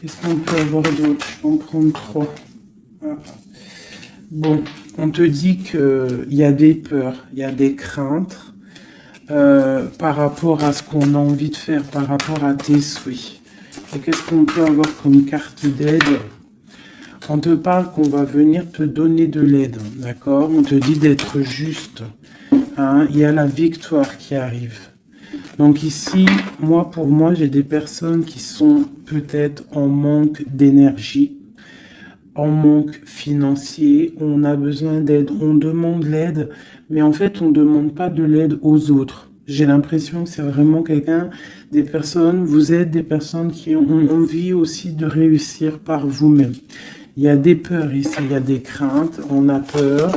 Qu'est-ce qu'on peut avoir d'autre? Je vais en prendre 3. Ah. Bon, on te dit qu'il y a des peurs, il y a des craintes par rapport à ce qu'on a envie de faire, par rapport à tes souhaits. Et qu'est-ce qu'on peut avoir comme carte d'aide? On te parle qu'on va venir te donner de l'aide, d'accord? On te dit d'être juste. Hein? Il y a la victoire qui arrive. Donc ici, pour moi, j'ai des personnes qui sont peut-être en manque d'énergie, en manque financier, on a besoin d'aide, on demande l'aide, mais en fait, on ne demande pas de l'aide aux autres. J'ai l'impression que c'est vraiment des personnes, vous êtes des personnes qui ont envie aussi de réussir par vous-même. Il y a des peurs ici, il y a des craintes, on a peur,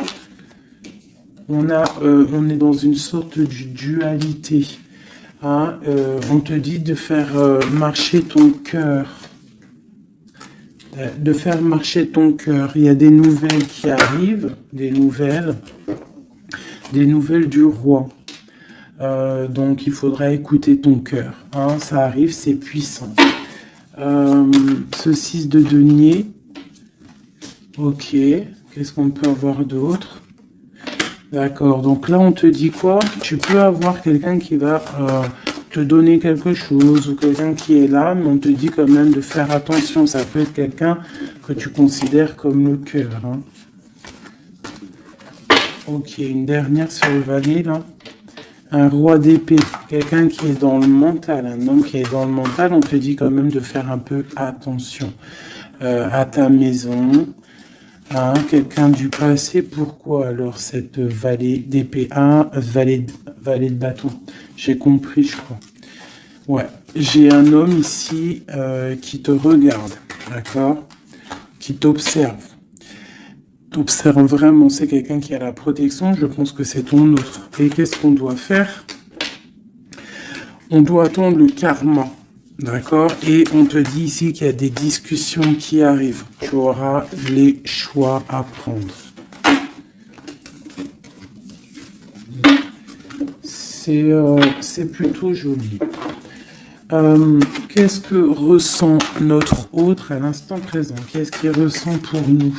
on est dans une sorte de dualité. Hein, on te dit de faire marcher ton cœur. De faire marcher ton cœur. Il y a des nouvelles qui arrivent, des nouvelles du roi. Donc il faudra écouter ton cœur. Hein, ça arrive, c'est puissant. Ce 6 de denier. Ok, qu'est-ce qu'on peut avoir d'autre? D'accord, donc là on te dit quoi? Tu peux avoir quelqu'un qui va te donner quelque chose ou quelqu'un qui est là, mais on te dit quand même de faire attention. Ça peut être quelqu'un que tu considères comme le cœur. Hein. Ok, une dernière sur le valet, là. Un roi d'épée, quelqu'un qui est dans le mental, un homme qui est dans le mental, on te dit quand même de faire un peu attention à ta maison, hein, quelqu'un du passé. Pourquoi alors cette valet d'épée, valet de bâton? J'ai compris, je crois. Ouais, j'ai un homme ici qui te regarde, d'accord, qui t'observe. T'observes vraiment, c'est quelqu'un qui a la protection, je pense que c'est ton autre. Et qu'est-ce qu'on doit faire? On doit attendre le karma, d'accord? Et on te dit ici qu'il y a des discussions qui arrivent. Tu auras les choix à prendre. C'est plutôt joli. Qu'est-ce que ressent notre autre à l'instant présent? Qu'est-ce qu'il ressent pour nous?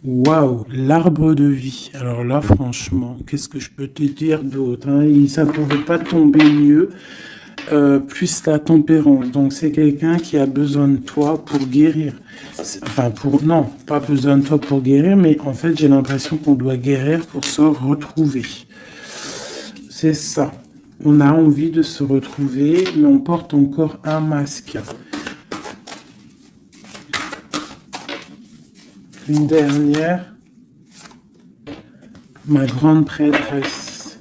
Waouh, l'arbre de vie. Alors là, franchement, qu'est-ce que je peux te dire d'autre, hein? Ça ne pouvait pas tomber mieux. Plus la tempérance. Donc c'est quelqu'un qui a besoin de toi pour guérir. Enfin, non, pas besoin de toi pour guérir, mais en fait, j'ai l'impression qu'on doit guérir pour se retrouver. C'est ça. On a envie de se retrouver, mais on porte encore un masque. Une dernière, ma grande prêtresse.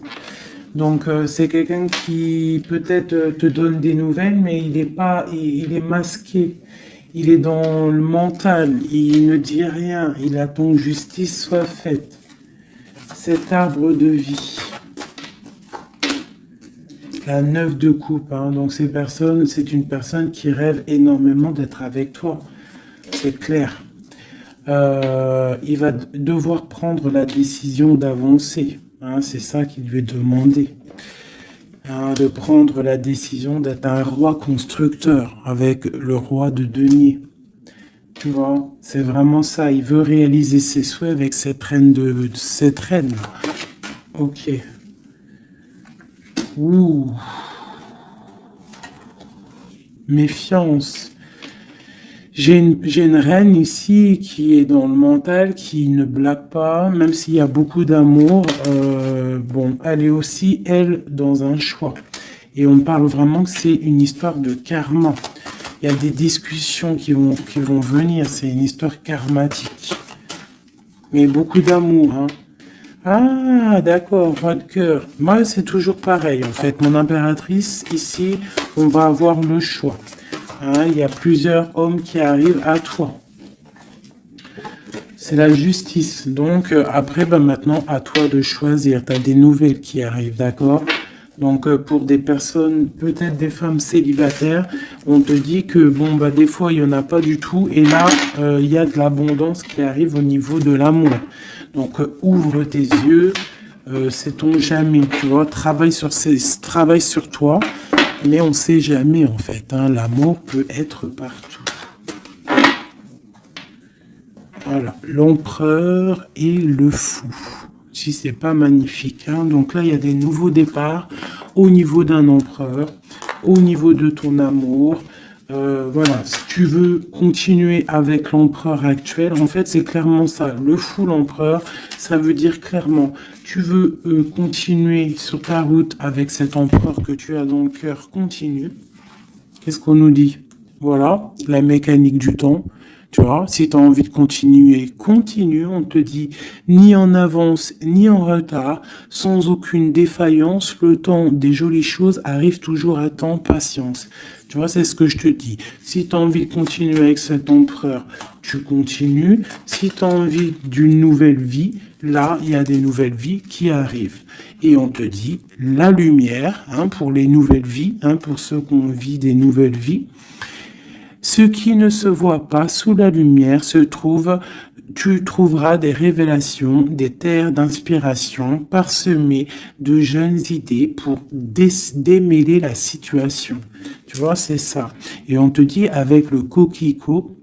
Donc c'est quelqu'un qui peut-être te donne des nouvelles, mais il est masqué. Il est dans le mental, il ne dit rien, il attend que justice soit faite. Cet arbre de vie. La 9 de coupe, hein. Donc c'est une personne qui rêve énormément d'être avec toi. C'est clair. Il va devoir prendre la décision d'avancer. Hein, c'est ça qu'il lui est demandé. Hein, de prendre la décision d'être un roi constructeur avec le roi de denier. Tu vois, c'est vraiment ça. Il veut réaliser ses souhaits avec cette reine cette reine. Ok. Ouh. Méfiance. J'ai une reine ici qui est dans le mental, qui ne blague pas, même s'il y a beaucoup d'amour. Bon, elle est aussi, elle, dans un choix. Et on parle vraiment que c'est une histoire de karma. Il y a des discussions qui vont venir. C'est une histoire karmatique. Mais beaucoup d'amour, hein. Ah, d'accord, votre cœur. Moi, c'est toujours pareil, en fait. Mon impératrice, ici, on va avoir le choix. Hein, il y a plusieurs hommes qui arrivent à toi. C'est la justice. Donc, après, maintenant, à toi de choisir. Tu as des nouvelles qui arrivent, d'accord? Donc, pour des personnes, peut-être des femmes célibataires, on te dit que, bon, des fois, il n'y en a pas du tout. Et là, il y a de l'abondance qui arrive au niveau de l'amour. Donc, ouvre tes yeux. Sait-on jamais, tu vois? Travaille sur toi. Mais on ne sait jamais, en fait. Hein, l'amour peut être partout. Voilà. L'empereur et le fou. Si c'est pas magnifique. Hein. Donc là, il y a des nouveaux départs au niveau d'un empereur, au niveau de ton amour. Voilà. Si tu veux continuer avec l'empereur actuel, en fait, c'est clairement ça. Le fou, l'empereur, ça veut dire clairement, tu veux continuer sur ta route avec cet empereur que tu as dans le cœur, continue. Qu'est-ce qu'on nous dit? Voilà, la mécanique du temps. Tu vois, si tu as envie de continuer, continue. On te dit ni en avance, ni en retard, sans aucune défaillance. Le temps des jolies choses arrive toujours à temps, patience. Tu vois, c'est ce que je te dis. Si tu as envie de continuer avec cet empereur, tu continues. Si tu as envie d'une nouvelle vie, là, il y a des nouvelles vies qui arrivent. Et on te dit la lumière, hein, pour les nouvelles vies, hein, pour ceux qui ont vie des nouvelles vies. Ce qui ne se voit pas sous la lumière tu trouveras des révélations, des terres d'inspiration parsemées de jeunes idées pour démêler la situation. Tu vois, c'est ça. Et on te dit avec le coquelicot,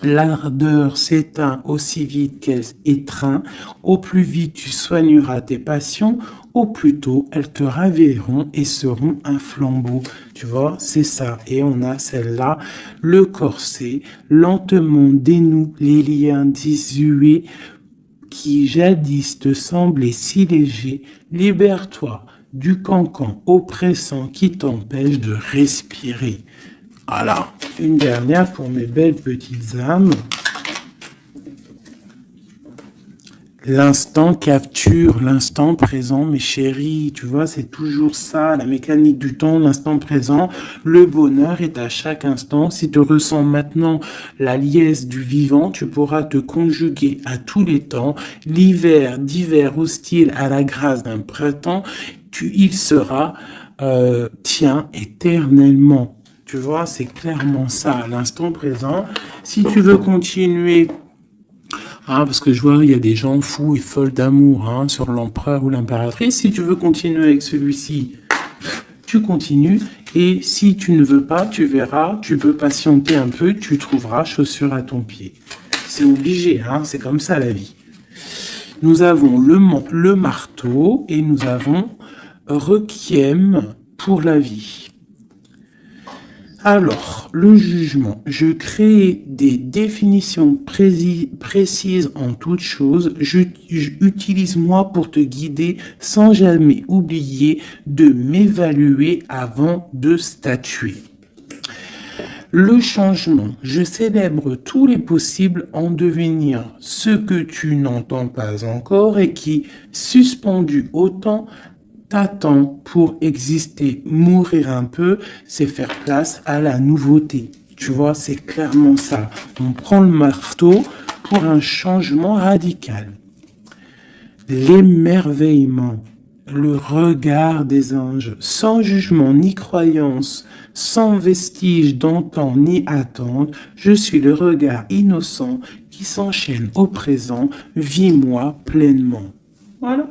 L'ardeur s'éteint aussi vite qu'elle étreint. Au plus vite tu soigneras tes passions, au plus tôt elles te raviront et seront un flambeau. Tu vois, c'est ça. Et on a celle-là, le corset, lentement dénoue les liens désuets qui jadis te semblaient si légers. Libère-toi du cancan oppressant qui t'empêche de respirer. Voilà, une dernière pour mes belles petites âmes. L'instant capture l'instant présent, mes chéris. Tu vois, c'est toujours ça, la mécanique du temps, l'instant présent. Le bonheur est à chaque instant. Si tu ressens maintenant la liesse du vivant, tu pourras te conjuguer à tous les temps. L'hiver d'hiver hostile à la grâce d'un printemps, il sera tien éternellement. Tu vois, c'est clairement ça, à l'instant présent. Si tu veux continuer, parce que je vois, il y a des gens fous et folles d'amour sur l'empereur ou l'impératrice. Si tu veux continuer avec celui-ci, tu continues. Et si tu ne veux pas, tu verras, tu peux patienter un peu, tu trouveras chaussure à ton pied. C'est obligé, c'est comme ça la vie. Nous avons le marteau et nous avons Requiem pour la vie. Alors, le jugement. Je crée des définitions précises en toute chose. Utilise-moi pour te guider sans jamais oublier de m'évaluer avant de statuer. Le changement. Je célèbre tous les possibles en devenir ce que tu n'entends pas encore et qui, suspendu au temps, t'attend pour exister. Mourir un peu, c'est faire place à la nouveauté. Tu vois, c'est clairement ça. On prend le marteau pour un changement radical. L'émerveillement, le regard des anges, sans jugement ni croyance, sans vestige d'antan ni attente, je suis le regard innocent qui s'enchaîne au présent, vis-moi pleinement. Voilà.